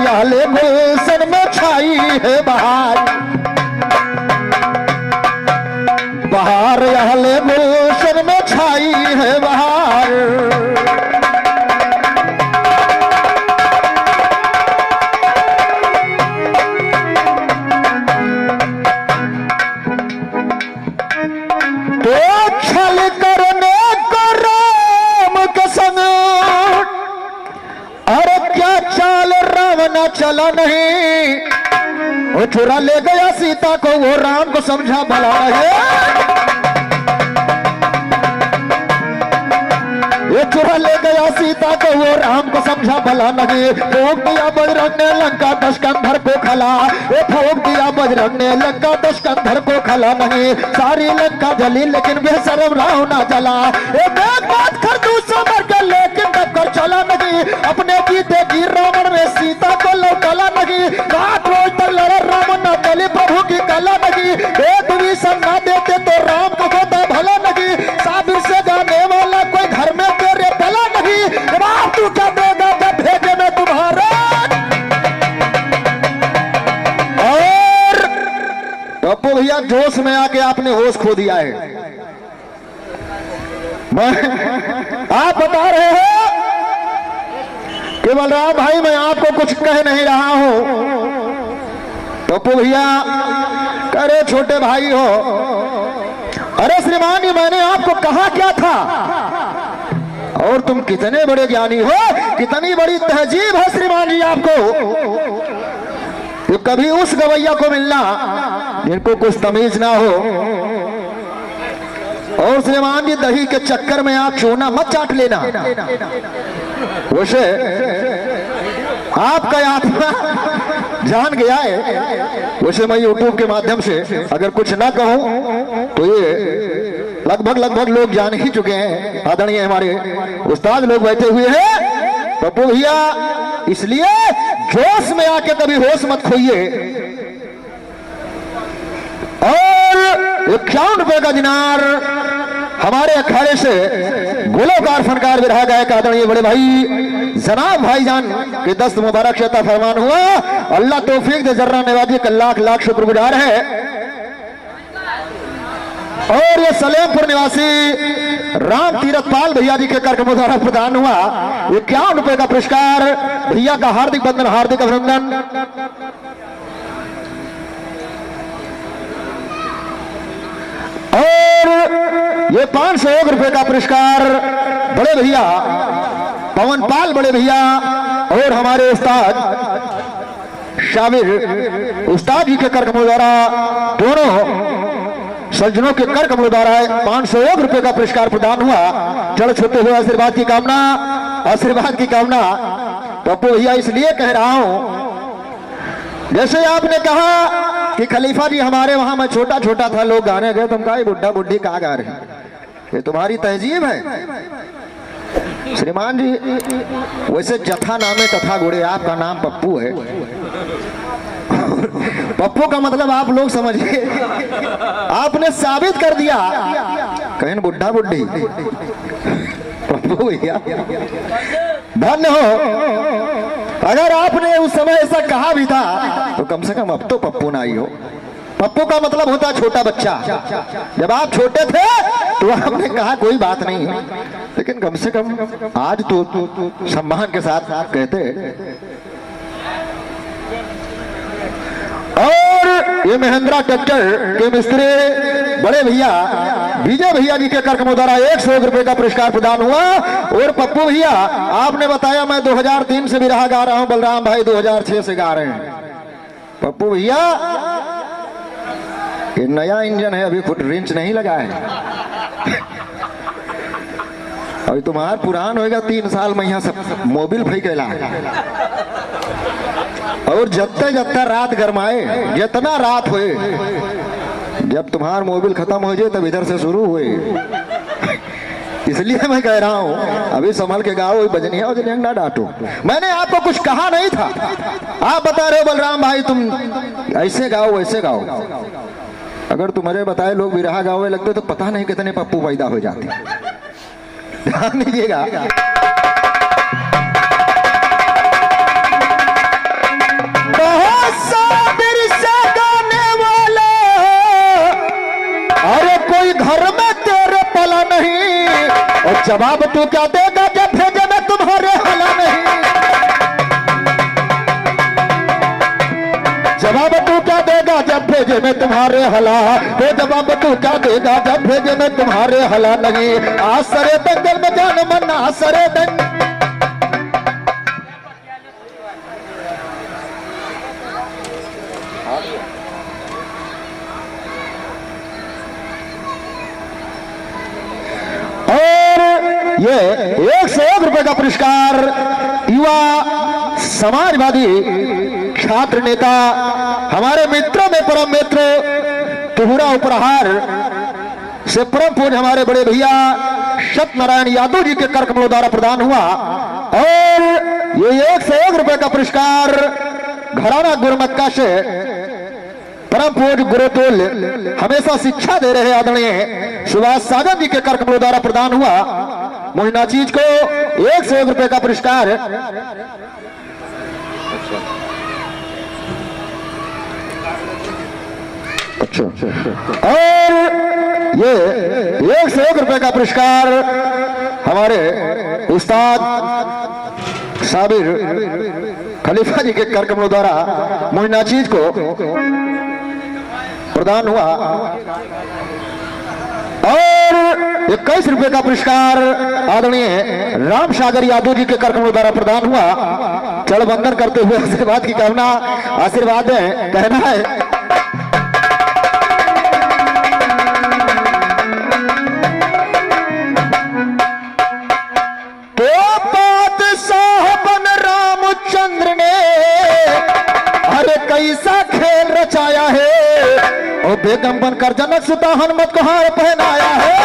Yale गुलशन में छाई है बहार, बहार याले गुलशन में छाई है बहार। तो छल करने को राम के संग, अरे क्या चाल रावण चला नहीं, वो चुरा ले गया सीता को, वो राम को समझा भला है। ये चुरा ले गया सीता को, वो राम को समझा भला नहीं। ठोक दिया बजरंग ने लंका दशकंधर को खला, ये ठोक दिया बजरंग ने लंका दशकंधर को खला नहीं। सारी लंका जली लेकिन बेशरम राव ना जला। ये बात कर दूसरा मर के लेकिन टक्कर चला नहीं। अपने जीते की रावण में सीता को लौटाला नहीं। रात रोज तक लड़े रावण ना चली प्रभु की कला नहीं। एक विषम ना देते तो राम को होता भला नहीं। साबिर से जाने वाला कोई घर में तेरे भला नहीं। जवाब तू क्या देगा जब भेजे में तुम्हारा। और पप्पू भैया जोश में आके आपने होश खो दिया है। आप बता रहे हो कि बलराम भाई मैं आपको कुछ कह नहीं रहा हूं। पप्पू भैया अरे छोटे भाई हो, अरे श्रीमान जी मैंने आपको कहा क्या था, और तुम कितने बड़े ज्ञानी हो, कितनी बड़ी तहजीब है श्रीमान जी आपको। तो कभी उस गवैया को मिलना जिनको कुछ तमीज ना हो। और श्रीमान जी दही के चक्कर में आप चूना मत चाट लेना। वैसे आपका आत्मा जान गया है। वैसे मैं यूट्यूब के माध्यम से अगर कुछ ना कहूं तो ये लगभग लोग जान ही चुके हैं। आदरणीय हमारे उस्ताद लोग बैठे हुए हैं। पप्पू भैया इसलिए जोश में आके कभी होश मत खोइए। और 51 रुपए का दिनार हमारे अखाड़े से गोलोकार फनकार विरहा गायक आदरणीय बड़े भाई जनाब भाईजान के दस्त मुबारक शता फरमान हुआ। अल्लाह तौफीक दे, जर्रा नवाजी का लाख लाख शुक्रगुजार है। और ये सलेमपुर निवासी राम तीरथपाल भैया जी के कर मुबारक प्रदान हुआ 51 रुपए का पुरस्कार। भैया का हार्दिक बंधन, हार्दिक अभिनंदन। और ये 501 रुपए का पुरस्कार बड़े भैया पवन पाल बड़े भैया और हमारे उस्ताद शाबिर उस्ताद जी के कर कमलों द्वारा, दोनों सज्जनों के कर कमलों द्वारा 501 रुपए का पुरस्कार प्रदान हुआ। चढ़ छूते हुए आशीर्वाद की कामना, आशीर्वाद की कामना। पप्पू भैया इसलिए कह रहा हूं, जैसे आपने कहा कि खलीफा जी हमारे वहां मैं छोटा छोटा था, लोग गाने गए, तुम कहा बुढ़ा बुढ़ी कहा गा रहे, ये तुम्हारी तहजीब है। श्रीमान जी वैसे जथा नामे तथा गुड़े, आपका नाम पप्पू है। पप्पू का मतलब आप लोग समझिए, आपने साबित कर दिया कहीं बुढ़ा बुढ़ी। पप्पू भैया धन्य हो। अगर आपने उस समय ऐसा कहा भी था तो कम से कम अब तो पप्पू ना ही हो। पप्पू का मतलब होता है छोटा बच्चा। जब आप छोटे थे तो आपने कहा कोई बात नहीं, लेकिन कम से कम आज तो सम्मान के साथ कहते। और ये महिंद्रा ट्रैक्टर के मिस्त्री बड़े भैया विजय भैया जी के कर कमलों द्वारा 101 रुपए का पुरस्कार प्रदान हुआ। और पप्पू भैया आपने बताया मैं 2003 से भी रहा गा रहा हूं, बलराम भाई 2006 से गा रहे हैं। पप्पू भैया ये नया इंजन है, अभी फुट रिंच नहीं लगा है। अभी तुम्हारा पुरान होएगा 3 साल में यहाँ सब मोबिल फेंकेला। और जत्ते जत्ता रात गरमाए, जितना रात होए, जब तुम्हारा मोबिल खत्म हो जाए तब इधर से शुरू हुए। इसलिए मैं कह रहा हूं अभी संभल के गाओ, बजनिया और ना डांटो। मैंने आपको कुछ कहा नहीं था। आप बता रहे हो बलराम भाई तुम ऐसे गाओ वैसे गाओ। अगर तुम्हारे बताए लोग विरहा गावे लगते तो पता नहीं कितने पप्पू पैदा हो जाते। ध्यान दीजिएगा। क्या देगा जब भेजे में तुम्हारे हला नहीं। जवाब तू क्या देगा जब भेजे में तुम्हारे हला, तो जवाब तू क्या देगा जब भेजे में तुम्हारे हला नहीं। आसरे दंगल में जान मन आसरे दंगल। और ये 101 रुपए का पुरस्कार युवा समाजवादी छात्र नेता हमारे मित्रों में परम मित्र तिहुरा उपहार से परम पूज्य हमारे बड़े भैया सत्यनारायण यादव जी के कर कमलों द्वारा प्रदान हुआ। और ये 101 रुपए का पुरस्कार घराना गुरुमक्का से परम पूज्य गुरुतुल हमेशा शिक्षा दे रहे आदरणीय सुभाष सागर जी के कर कमलों द्वारा प्रदान हुआ। मोहिना चीज को 101 रुपए का पुरस्कार। अच्छा और ये 101 रुपए का पुरस्कार हमारे उस्ताद साबिर खलीफा जी के कर कमलों द्वारा मोहिना चीज को प्रदान हुआ। और 21 रुपए का पुरस्कार आदरणीय राम सागर यादव जी के कर कमलों द्वारा प्रदान हुआ। चल वंदन करते हुए आशीर्वाद की कामना, आशीर्वाद है कहना है। कैसा खेल रचाया है, ओ बेगम बनकर जनक सुता हनुमत को हार पहनाया है।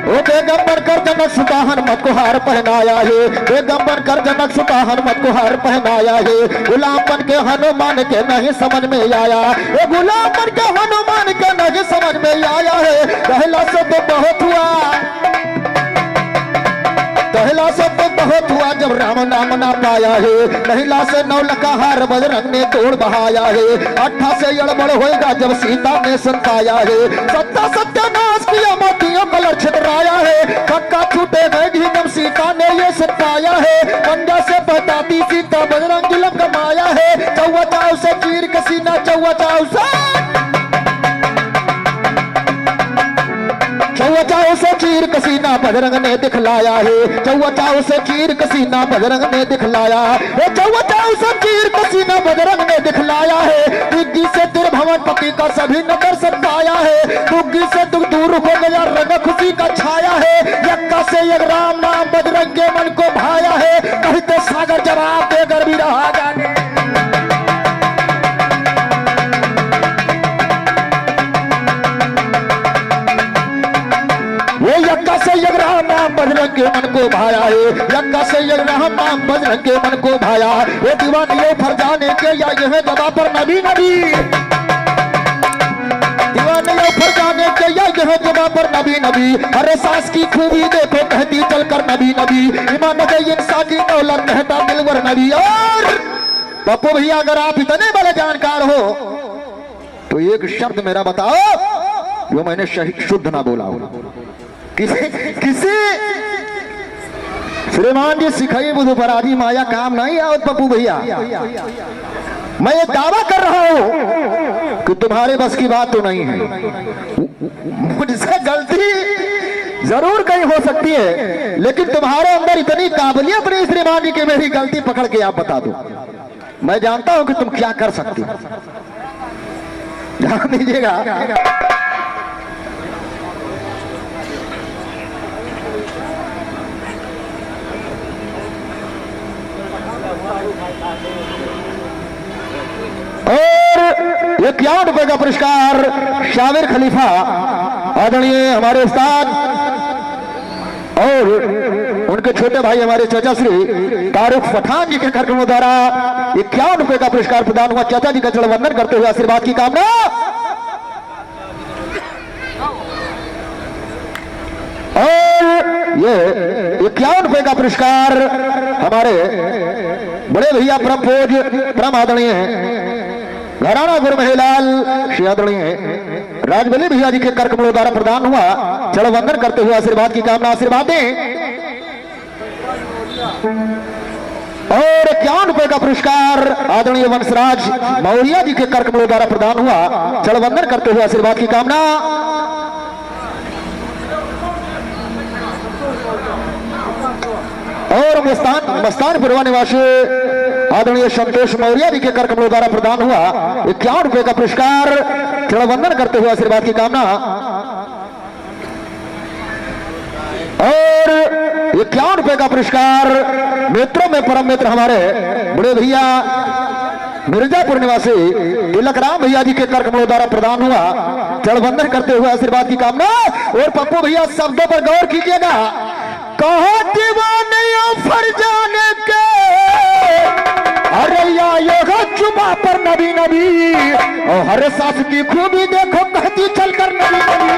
ओ बेगम बनकर जनक सुता हनुमत को हार पहनाया है। बेगम बनकर जनक सुता हनुमत को हार पहनाया है। गुलाम बन के हनुमान के नहीं समझ में आया, ओ गुलाम बन के हनुमान के नहीं समझ में आया है। पहला से तो बहुत हुआ, पहला से तो बहुत हुआ जब राम नाम ना पाया है। महिला से 9 लखा हार बजरंग ने तोड़ बहाया है। 8 से अड़बड़ होएगा जब सीता ने सताया है। सत्ता सत्यानाश किया मोतियों का लक्ष्य डराया है। पक्का छूटे गए जब सीता ने ये सताया है। पंजा से बताती सीता बजरंग जुलम कमाया है। चौवा चाव से चीर के सीना चौवा चाव से चौवा चाव से चीर कसीना बजरंग ने दिखलाया है। चौवा चाव से चीर कसीना बजरंग ने दिखलाया है। चौवा चाव से चीर कसीना बजरंग ने दिखलाया है। दुग्गी से त्रिभुवन पति का सभी नगर सताया है। दुग्गी से दुख दूर हो गया रंग खुशी का छाया है। यक्का से एक राम नाम बजरंग के मन को भाया है। कहते सागर जवाब दे कर भी रहा जाने। वो यक्का से यग राम नाम बजरंग के मन को भाया है। यक्का से यग राम नाम बजरंग के मन को भाया। वो दीवानियों फर जाने के या यह दवा पर नबी नबी, दीवानियों फर जाने के या यह दवा पर नबी नबी। अरे सास की खूबी देखो कहती चलकर नबी नबी। ईमान गई इंसान की दौलत कहता दिलवर नबी। और पप्पू भैया अगर आप इतने बड़े जानकार हो तो एक शब्द मेरा बताओ जो मैंने शुद्ध ना बोला हो। किसी श्रीमान जी सिखाई बुध पराधी माया काम नहीं आवत पप्पू भैया। मैं ये दावा कर रहा हूं कि तुम्हारे बस की बात तो नहीं है। मुझसे गलती जरूर कहीं हो सकती है, लेकिन तुम्हारे अंदर इतनी काबिलियत नहीं श्रीमान जी की मेरी गलती पकड़ के आप बता दो। मैं जानता हूं कि तुम क्या कर सकती हो, जान दीजिएगा। और 51 रुपए का पुरस्कार साबिर खलीफा आदरणीय हमारे उस्ताद और उनके छोटे भाई हमारे चाचा श्री तारुफ पठान जी के कार्यक्रमों द्वारा 51 रुपए का पुरस्कार प्रदान हुआ। चाचा जी का चरण वंदन करते हुए आशीर्वाद की कामना। और ये 51 रुपए का पुरस्कार हमारे बड़े भैया परम पूज्य परम आदरणीय घराना गुरु महिलाल श्री आदरणीय राजबली भैया जी के कर कमलों द्वारा प्रदान हुआ। चलो वंदन करते हुए आशीर्वाद की कामना आशीर्वाद दें। और 51 रुपए का पुरस्कार आदरणीय वंशराज मौर्य जी के कर कमलों द्वारा प्रदान हुआ। चलो वंदन करते हुए आशीर्वाद की कामना। और मस्तानपुर निवासी आदरणीय संतोष मौर्य जी के कर कमलों द्वारा प्रदान हुआ 51 रुपए का पुरस्कार। चलो वंदन करते हुए आशीर्वाद की कामना। और 51 रुपए का पुरस्कार मित्रों में परम मित्र हमारे बड़े भैया मिर्जापुर निवासी तिलक राम भैया जी के कर कमलों द्वारा प्रदान हुआ। चल वंदन करते हुए आशीर्वाद की कामना। और पप्पू भैया शब्दों पर गौर कीजिएगा। कहो दीवाने फर जाने के अरे योगा चुमा पर नबी नबी और हर सास की खूबी देखो कहती चलकर नबी नबी।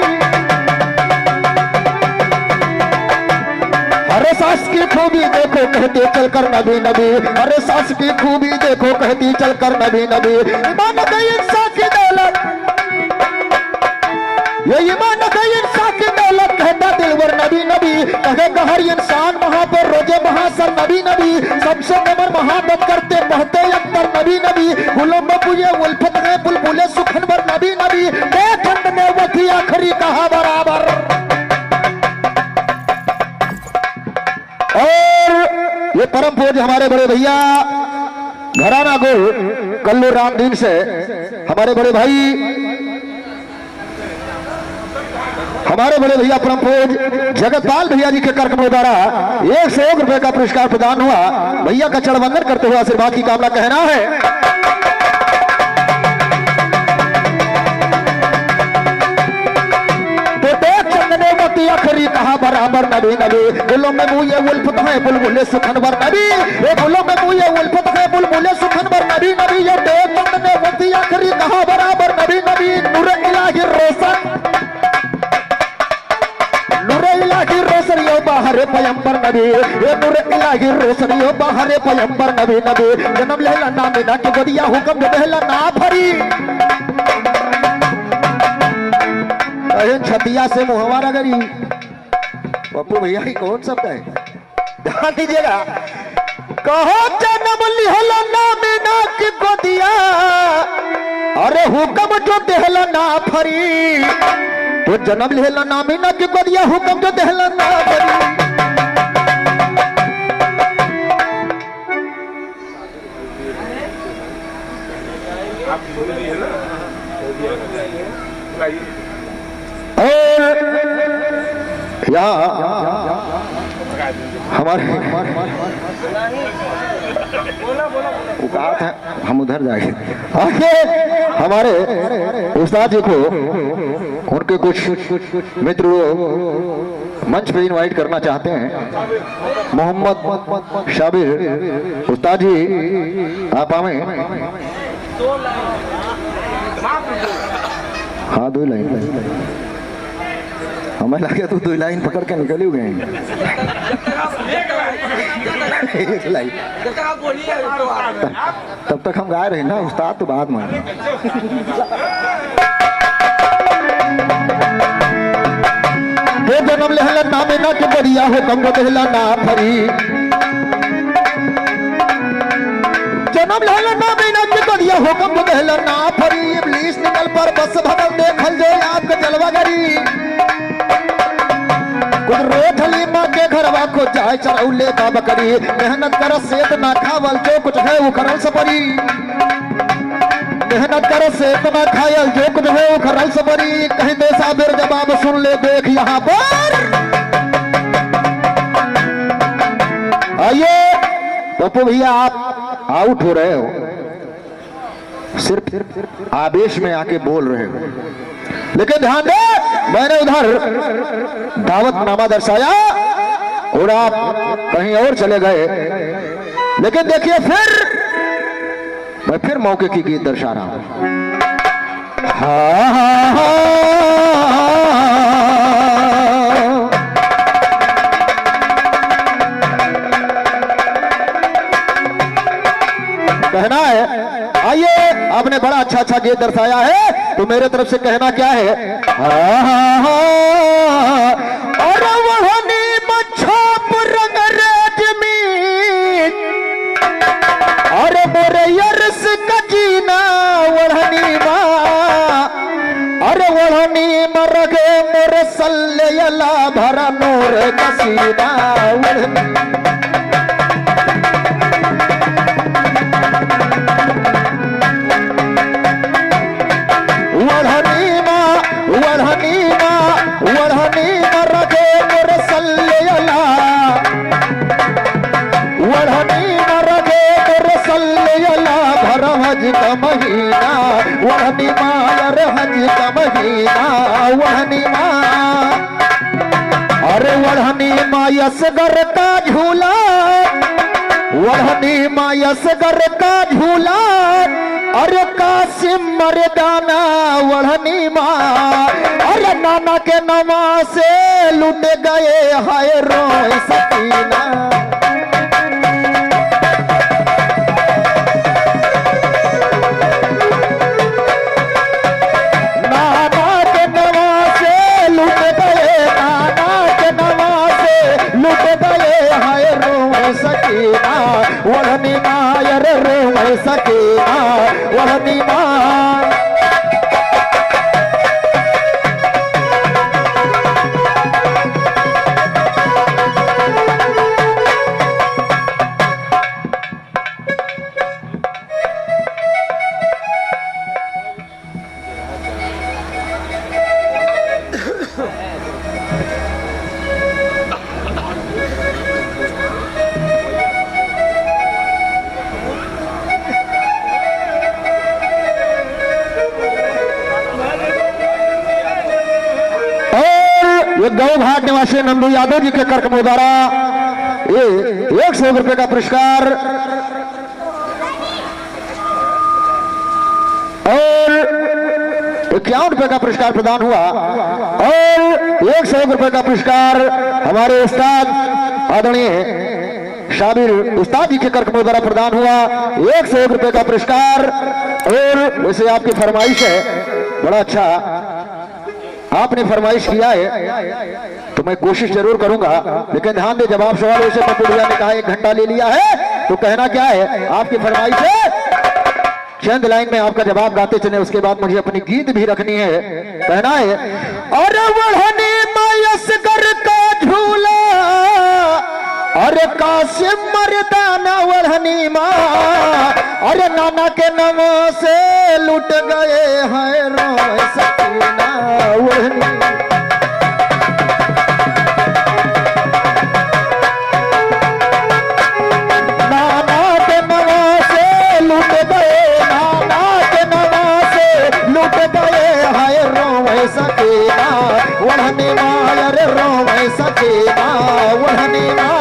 अरे सास की खूबी देखो कहते चलकर नबी नबी। अरे सास की खूबी देखो कहती चलकर नबी नबी। ईमान गई इंसान की दौलत ये ईमान गई इंसान की दौलत कहता दिलवर नबी नबी। कहेगा हर इंसान वहां पर रोजे महासर नबी नबी। सबसे नमर महाबत करते बहते अख्तर नबी नबी। गुलाम बुए उल्फत है बुलबुले सुखनवर नबी नबी। देखंद ने वही आखिरी कहा बराबर। और ये परम पूज्य हमारे बड़े भैया घराना गुरु कल्लू रामदीन से हमारे बड़े भाई हमारे बड़े भैया परम पूज्य जगतपाल भैया जी के कर कमलों द्वारा 101 रुपए का पुरस्कार प्रदान हुआ। भैया का चरण वंदन करते हुए आशीर्वाद की कामना कहना है। आखिरी कहा बराबर नबी नबी। गुलों में मुझे उल्फत है बुलबुले सुखनवर नबी। ये गुलों में मुझे उल्फत है बुलबुले सुखनवर नबी नबी। ये देवचंद ने वती आखिरी कहा बराबर नबी नबी। नूर इलाही रोशन नूर इलाही रोशन यो बाहरे पैगंबर नबी। ये नूर इलाही रोशन यो बाहरे पैगंबर नबी नबी। जन्म लेला ना मिना के गोदिया हुक्म देला ना भरी। छतिया से मुहवारा गरी पप्पू भैया ही कौन शब्द है ध्यान दीजिएगा। कहो जन्म लिहला ना मीना की गोदिया। अरे हुक्म जो देहला ना फरी। तो जन्म लिहला ना मीना की गोदिया हुक्म जो देहला ना फरी। और यहाँ हमारे औकात है हम उधर जाएंगे। आगे हमारे उस्ताद जी को उनके कुछ मित्र मंच पे इनवाइट करना चाहते हैं। मोहम्मद शाबिर उस्ताद जी आप आवे। हाँ 2 लाइन हमें लगे तो 2 लाइन पकड़ के निकल ही गए। एक लाइन तब तक हम गा रहे ना उस्ताद तो बाद में। जन्म लहला ना में ना के बढ़िया हो कम देहला ना फरी। जन्म लहला ना में ना के बढ़िया हो कम देहला ना फरी। इब्लीस निकल पर बस भगल देखल जो आपका जलवा गरी। कुछ रोट हलीमा के घरवा को जाए चरौले का बकरी। मेहनत कर सेत ना खावल जो कुछ है वो खरल सपरी। मेहनत कर सेत ना खायल जो कुछ है वो खरल सपरी। कहीं दे साबिर जवाब सुन ले देख यहाँ पर। आइए पप्पू भैया आप आउट हो रहे हो। सिर्फ आवेश में आके बोल रहे हो। लेकिन ध्यान दे मैंने उधर दावतनामा दर्शाया और आप कहीं और चले गए। लेकिन देखिए फिर मैं फिर मौके की गीत दर्शा रहा हूं। कहना है आइए अब आपने बड़ा अच्छा अच्छा गीत दर्शाया है, तो मेरे तरफ से कहना क्या है, और वहनी मछोप रंग रेजमी, और मोरे यर्स का जीना वढ़नी माँ, अरे वढ़नी मरगे मोरे सल्ले यला भरा नूर कसीना वढ़नी। वढ़नी मरगे मोरे सल्ले यला, वढ़नी मरगे मोरे सल्ले यला भर हज का महीना, वढ़नी मायर हज का महीना वढ़नी माँ, अरे वढ़नी माँ यसगर का झूला, वढ़नी माँ यसगर का झूला, अरे कासिम मर्दाना वढ़नी माँ, अरे नाना के नमा से लुट गए हाय रोए सकीना। नाना के नमा से लुट गए, नाना के नमा से लुट गए हाय रोए सकीना वढ़नी माँ, अरे रोए सकीना वढ़नी माँ। ये गौ घाट निवासी नंदू यादव जी के कर्कमों द्वारा ये 100 रुपए का पुरस्कार और 51 रुपए का पुरस्कार प्रदान हुआ, और 100 रुपए का पुरस्कार हमारे उस्ताद आदरणीय शाबिर उस्ताद जी के कर्कमों द्वारा प्रदान हुआ, 100 रुपए का पुरस्कार। और वैसे आपकी फरमाइश है, बड़ा अच्छा आपने फरमाइश किया है, तो मैं कोशिश जरूर करूंगा, लेकिन ध्यान दे जवाब सवाल वैसे पप्पू भैया ने कहा 1 घंटा ले लिया है, तो कहना क्या है, आपकी फरमाइश है चंद लाइन में आपका जवाब गाते चले, उसके बाद मुझे अपनी गीत भी रखनी है। कहना है, और वढ़नी मायसगर का झूला, अरे कासिम मर्दाना वढ़नी माँ, अरे नाना के नमो से लुट गए हैं रोए सकीना वढ़नी। नाना के नमो से लुट गए, नाना के नमो से लुट गए हैं रोए सकीना वढ़नी माँ, अरे रोए सकीना वढ़नी माँ।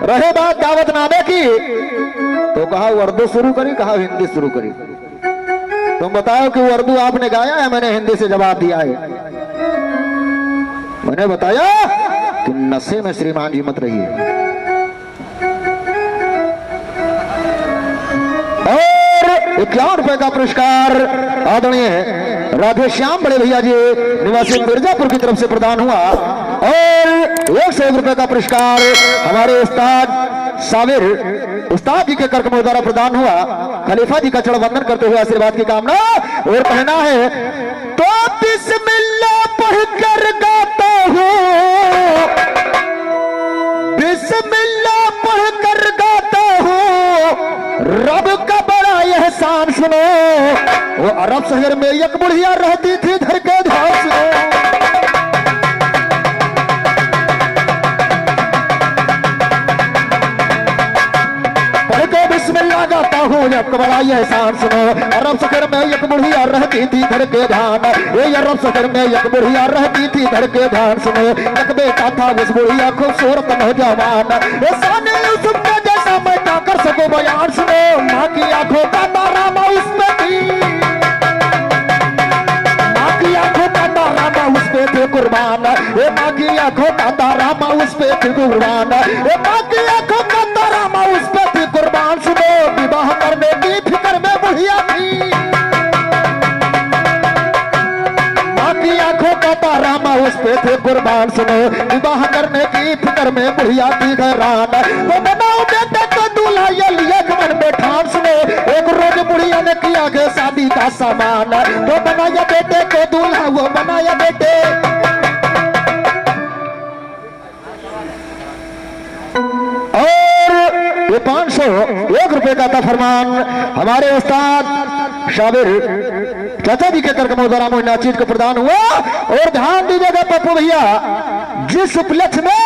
रहे बात दावतनामे की, तो कहा उर्दू शुरू करी, कहा हिंदी शुरू करी। तुम बताओ कि उर्दू आपने गाया है, मैंने हिंदी से जवाब दिया है। मैंने बताया कि नशे में श्रीमान जी मत रहिए। और 51 रुपए का पुरस्कार आदरणीय राधे श्याम बड़े भैया जी निवासी मिर्जापुर की तरफ से प्रदान हुआ, और 100 रुपए का पुरस्कार हमारे उस्ताद साबिर उस्ताद जी के कर्कमों द्वारा प्रदान हुआ। खलीफा जी का चरण वंदन करते हुए आशीर्वाद की कामना। और कहना है, तो बिस्मिल्लाह पढ़कर गाता हूँ, बिस्मिल्लाह पढ़कर गाता हूँ, रब का बड़ा एहसान सुनो। वो अरब शहर में एक बुढ़िया रहती थी, धर के ध्यान सुनो। पढ़ के बिस्मिल्लाह गाता हूँ, एक बड़ा एहसान सुनो। अरब शहर में एक बुढ़िया रहती थी, धर के ध्यान। ये अरब शहर में एक बुढ़िया रहती थी, धर के ध्यान सुनो। एक बेटा था उस बुढ़िया खूबसूरत नौजवान, साने यूसुफ का जैसा मैं क्या कर सकूं बयान सुनो। माँ की आंखों का तारा माँ उसमें थी, माँ की आंखों का तारा माँ उस पे थे कुर्बान। ये माँ की आंखों का तारा माँ उस पे थी कुर्बान। ये माँ की आंखों का तारा माँ उस पे थी कुर्बान सुनो। विवाह करने की फिक्र में बुढ़िया थी, माँ की आंखों का तारा माँ उस पे थे कुर्बान सुनो। विवाह करने की फिक्र में बुढ़िया थी हैरान। तो बनाओ बेटे को दूल्हा, ये लिए मन में ठान सुनो। एक रोज बुढ़िया ने किया के शादी का सामान, तो बनाया बेटे को दूल्हा, वो बनाया बेटे। और ये 501 रुपए का था फरमान हमारे उस्ताद शाबिर चाचा जी के करकमों द्वारा नाचीज को प्रदान हुआ। और ध्यान दीजिएगा पप्पू भैया, जिस उपलक्ष्य में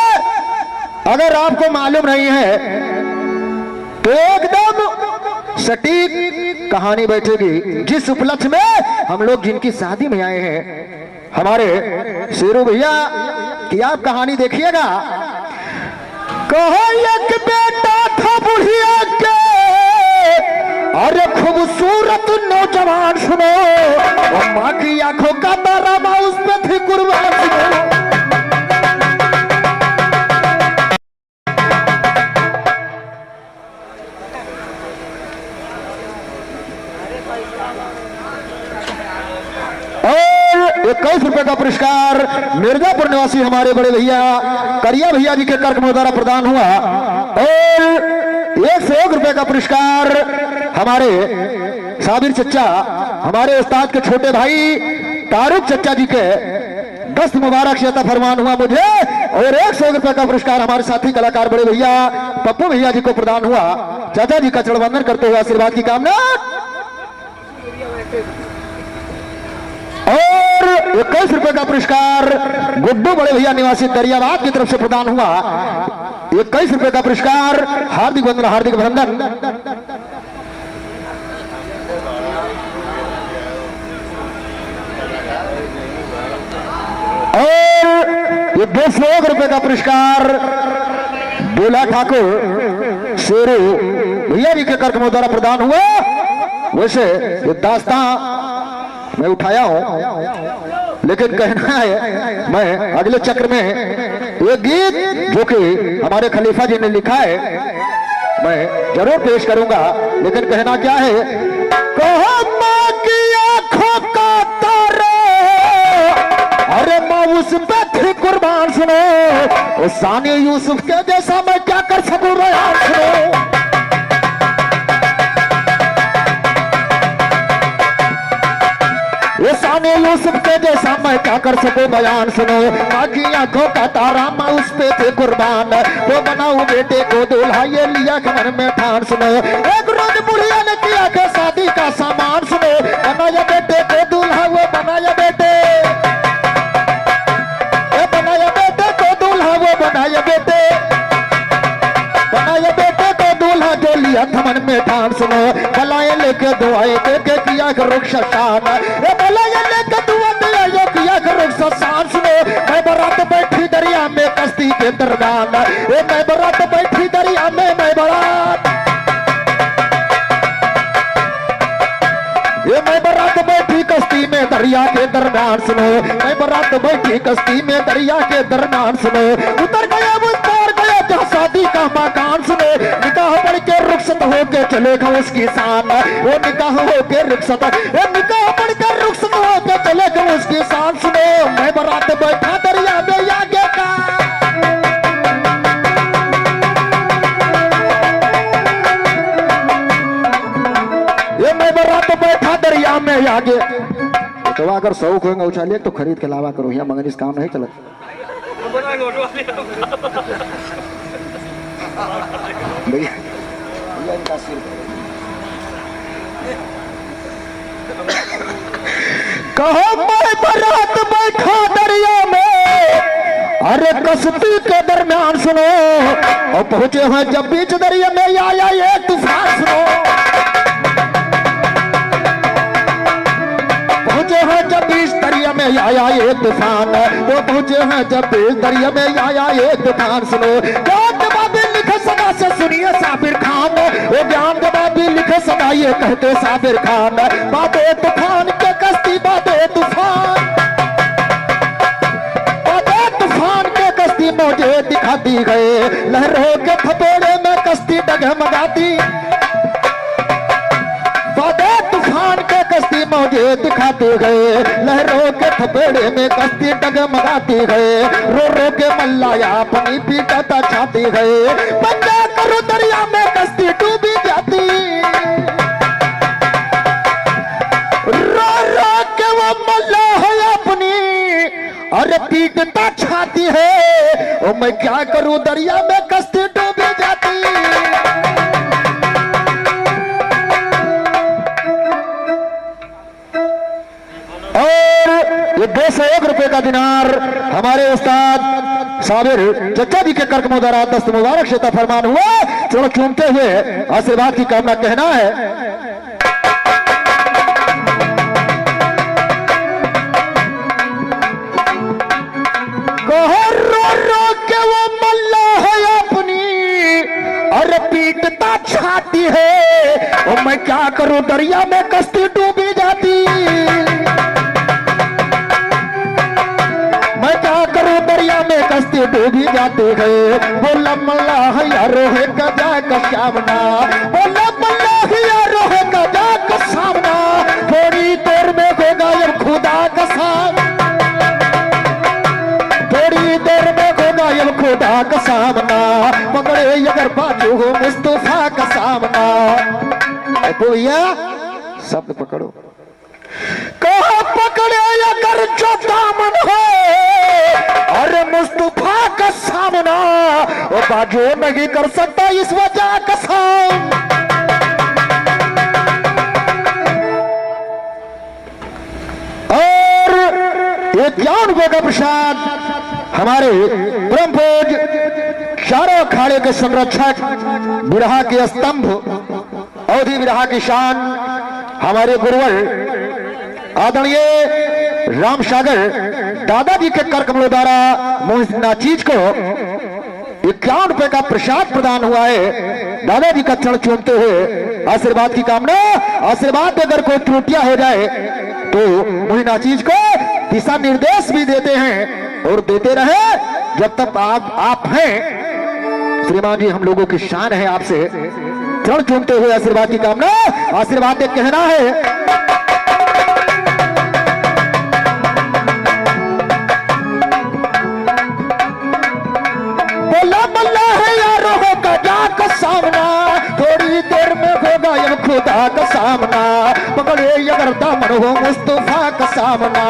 अगर आपको मालूम नहीं है तो एकदम सटीक कहानी बैठेगी। जिस उपलक्ष्य में हम लोग जिनकी शादी में आए हैं हमारे शेरू भैया की आप कहानी देखिएगा। कहो एक बेटा था बुढ़िया के, अरे खूबसूरत नौजवान सुनो। माँ की आंखों का तारा माँ उस पे थी कुर्बान सुनो। और 21 रुपए का पुरस्कार मिर्जापुर निवासी हमारे बड़े भैया करिया भैया जी के कार्यक्रम द्वारा प्रदान हुआ। और 101 रुपए का पुरस्कार हमारे साबिर चच्चा, हमारे उस्ताद के छोटे भाई तारुक चच्चा जी के दस्त मुबारक से फरमान हुआ मुझे। और 100 रुपए का पुरस्कार हमारे साथी कलाकार बड़े भैया पप्पू भैया जी को प्रदान हुआ। चाचा जी का चरणवंदन करते हुए आशीर्वाद की कामना। और 21 रुपए का पुरस्कार गुड्डू बड़े भैया निवासी दरियाबाद की तरफ से प्रदान हुआ। 21 रुपए का पुरस्कार हार्दिक वंदन, हार्दिक अभिनंदन। और ये 201 रुपए का पुरस्कार बोला ठाकुर शेरू भैया जी के कार्यक्रमों द्वारा प्रदान हुआ। वैसे ये दास्तां मैं उठाया हूं, लेकिन कहना है मैं अगले चक्र में ये गीत जो कि हमारे खलीफा जी ने लिखा है मैं जरूर पेश करूंगा। लेकिन कहना क्या है, कहो माँ की आंखों का तारा, अरे माँ उस पे थी कुर्बान सुनो। उस सानी यूसुफ के जैसा मैं क्या कर सकूं बयान सुनो। साने यूसुफ के जैसा मैं क्या कर सकूं बयान सुनो। माँ की आंखों का तारा माँ उस पे थे कुर्बान, तो बनाऊं बेटे को दूल्हा, ये लिया घर में ठान सुनो। एक रोज बुढ़िया ने किया के शादी का सामान सुनो। बनाया बेटे को दूल्हा, वो बनाया बेटे, बनाया बेटे को दूल्हा, वो बनाया बेटे, बनाया बेटे को दूल्हा, जो लिया थमन में ठान सुनो। भलाए लेके दुआए देके किया रुख शान, भलाए लेके दुआ दिया जो किया रुख शान सुनो। मैं बरात बैठी दरिया में कश्ती के दरमियान, मैं बरात बैठी दरिया में, मैं बरात, मैं बरात बैठी कश्ती में दरिया के दरमियान सुनो। मैं बरात बैठी कश्ती में दरिया के दरमियान सुनो। उतर गया जहाँ शादी का मकान सुनो। निकाह पढ़ के रुखसत होके चलेगा उसकी शान, वो निकाह होके रुखसत, निकाह पढ़ के रुखसत होके चलेगा उसकी शान सुनो। मैं बरात बैठा दरिया में आगे का, ये मैं बरात बैठा दरिया में आगे। तो अगर शौक होगा उछालिए तो खरीद के लावा करो, यहाँ मगर इस काम नहीं चलता। भैया कहो मैं बरात बैठा दरिया में, अरे कश्ती के दरमियान सुनो, और पहुंचे हैं जब बीच दरिया में आया ये तूफान सुनो। पहुंचे हैं जब बीच दरिया में आया ये तूफान, वो पहुंचे हैं जब बीच दरिया में आया ये तूफान सुनो। ज्ञान जवाबी लिखे सदा से सुनिए साबिर खान, वो ज्ञान जवाबी लिखे सदा ये कहते साबिर खान। बादे तूफान के कश्ती बादे तूफान, बादे तूफान के कश्ती मुझे दिखाती गए, लहरों के थपेड़े में कश्ती डगमगाती। बादे तूफान के कश्ती मुझे दिखाते गए, लहरों के थपेड़े में कश्ती डगमगाती गए। रो रो के मल्लाया अपनी पीटा छाती गए, बंदा करो दरिया में कश्ती डूबी जाती। रो रो के वो मल्ला है अपनी अरे पीटता छाती है, ओ मैं क्या करूं दरिया में कश्ती डूबी जाती। ये 201 रुपए का दिनार हमारे उस्ताद साबिर चचा जी के कर्क मुबारक दस्त मुबारक शेता फरमान हुआ। चलो चूमते हुए आशीर्वाद की कामना कहना है। कहो रो रो के वो मल्ला है अपनी अरे पीटता छाती है, और मैं क्या करूं दरिया में कश्ती डूबी जाती। दरिया में कश्ती डूबी जाती है, बोला मल्लाह यारो है गजा का सामना, बोला मल्लाह यारो है गजा का सामना। थोड़ी देर में होगा ये खुदा का सामना, थोड़ी देर में होगा ये खुदा का सामना। पकड़े अगर बाजू हो मुस्तफा का सामना। भैया शब्द पकड़ो, कहो पकड़े अगर जो दामन हो अरे मुस्तफा का सामना, वो बाजू नहीं कर सकता इस वजह का साम। और ये ज्ञान का प्रसाद हमारे परम पूज चारों अखाड़े के संरक्षक बिरहा के स्तंभ अवधि बिरहा की शान हमारे गुरुवर आदरणीय राम सागर दादाजी के कर कमलों द्वारा मोहित नाचीज को 51 रुपए का प्रसाद प्रदान हुआ है। दादाजी का चरण चूमते हुए आशीर्वाद की कामना। आशीर्वाद अगर कोई त्रुटियां हो जाए तो मोहित नाचीज को दिशा निर्देश भी देते हैं और देते रहे जब तक आप हैं। श्रीमान जी हम लोगों की शान है आपसे चरण चूमते हुए आशीर्वाद की कामना। आशीर्वाद कहना है सामना, थोड़ी देर में होगा ये खुदा का सामना। पकड़े अगर दामन हो मुस्तफा का सामना,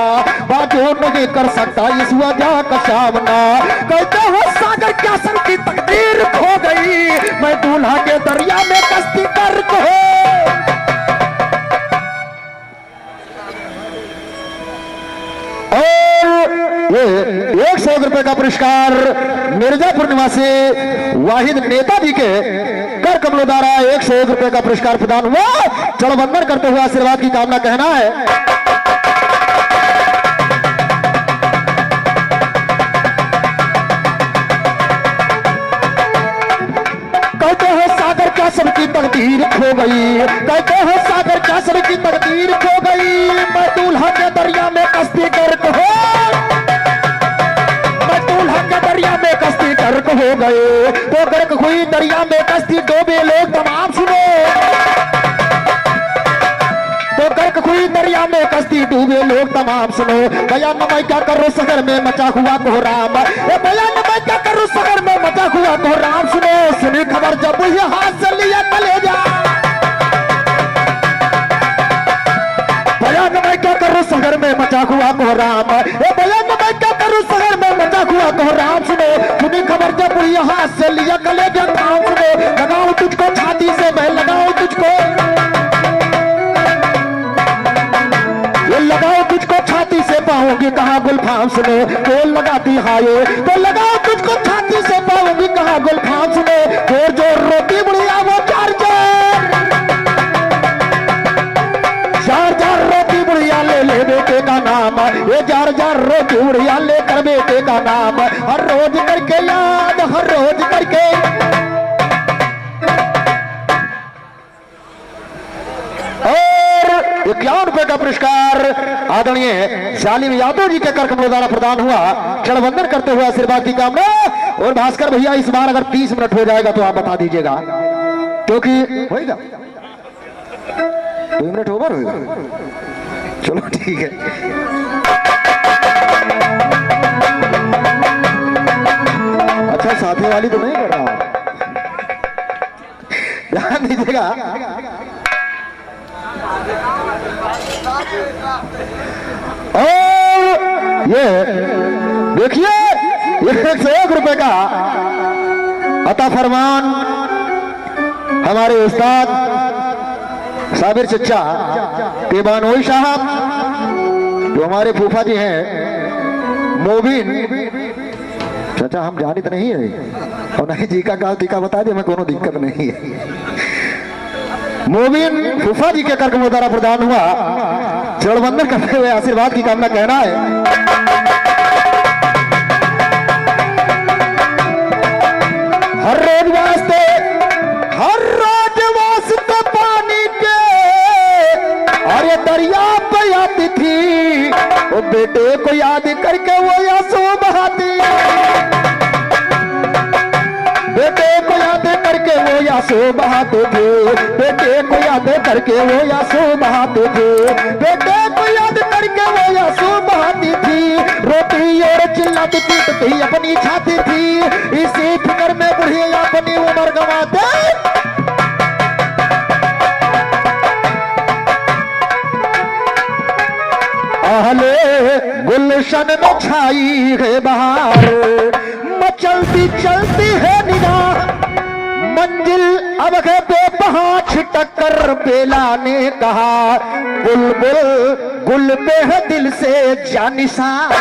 बाजू नहीं कर सकता इस वजह का सामना। कहते हो सागर क्या सन की तकदीर खो गई, मैं दूल्हा के दरिया में कश्ती गर्क हो। ये 100 रुपए का पुरस्कार मिर्जापुर निवासी वाहिद नेताजी के कर कमलों द्वारा 101 रुपए का पुरस्कार प्रदान हुआ। चलो वंदन करते हुए आशीर्वाद की कामना कहना है। कहते हो सागर क्या सबकी तकदीर खो गई, कहते हो सागर क्या सबकी तकदीर खो गई, मैं दूल्हा के दरिया में कश्ती गर्क हो। कश्ती गर्क हो गए तो गर्क हुई दरिया में कश्ती डूबे लोग तमाम सुनो। तो गर्क हुई दरिया में कश्ती डूबे लोग तमाम सुनो। बयान मैं क्या करूं शहर में मचा हुआ कोहराम, बयान मैं क्या करूं शहर में मचा हुआ कोहराम सुनो। सुनी खबर जब ये हाथ से लिया कलेजा, बयान मैं क्या करूं शहर में मचा हुआ कोहराम, बयान मैं क्या करूं शहर में मचा हुआ कोहराम सुनो। सुनी खबर जब ये हाथ से लिया कलेजा थाम सुनो। लगाऊं तुझको छाती से मैं लगाऊं तुझको, ये लगाओ तुझको पाऊंगी कहाँ गुलफाम सुने, बोल लगाती हाये तो लगाओ तुझको छाती से, पाऊंगी कहाँ गुलफाम सुने, जोर जोर रोटी बुढ़िया वो चार जार रोटी बुढ़िया ले ले बेटे का नाम, ये जार रोटी बुढ़िया ले कर बेटे का नाम, हर रोज करके याद, हर रोज करके। और 51 रुपए का पुरस्कार आदरणीय शालिम यादव जी के कर कमलों द्वारा प्रदान हुआ। क्षण वंदन करते हुए आशीर्वाद की कामना। और भास्कर भैया इस बार अगर 30 मिनट हो जाएगा तो आप बता दीजिएगा, क्योंकि होगा 2 मिनट ओवर होगा। चलो ठीक है। अच्छा साथी वाली तो नहीं कर रहा, ध्यान दीजिएगा। और ये देखिए 101 रुपए का अता फरमान हमारे उस्ताद साबिर चचा तेबानोई साहब, जो हमारे फूफा जी हैं मोबिन चाचा, हम जानी तो नहीं है और नहीं जी का गाँव टीका बता दे, हमें कोनो दिक्कत नहीं है। मोबिन फूफा जी के कर कमलों द्वारा प्रदान हुआ। चरण वंदन करते हुए आशीर्वाद की कामना कहना है। हर रोज वास्ते, हर रोज वास्ते पानी के, अरे दरिया पे आती थी वो बेटे को याद करके वो आंसू बहाती, बेटे को याद करके वो आंसू बहाते थे, बेटे को याद करके वो आंसू बहाते थे, बेटे को याद करके वो आंसू बहाती थी, रोती और चिल्लाती पीटती अपनी छाती थी, इसी फिक्र में बुढ़िया अपनी उम्र गंवाते। आहले गुलशन में छाई है बहार, मचलती चलती है निगाह, मंजिल अब है बेबहा छिटक कर बेला ने कहा, बुलबुल गुल पे है दिल से जानिसार।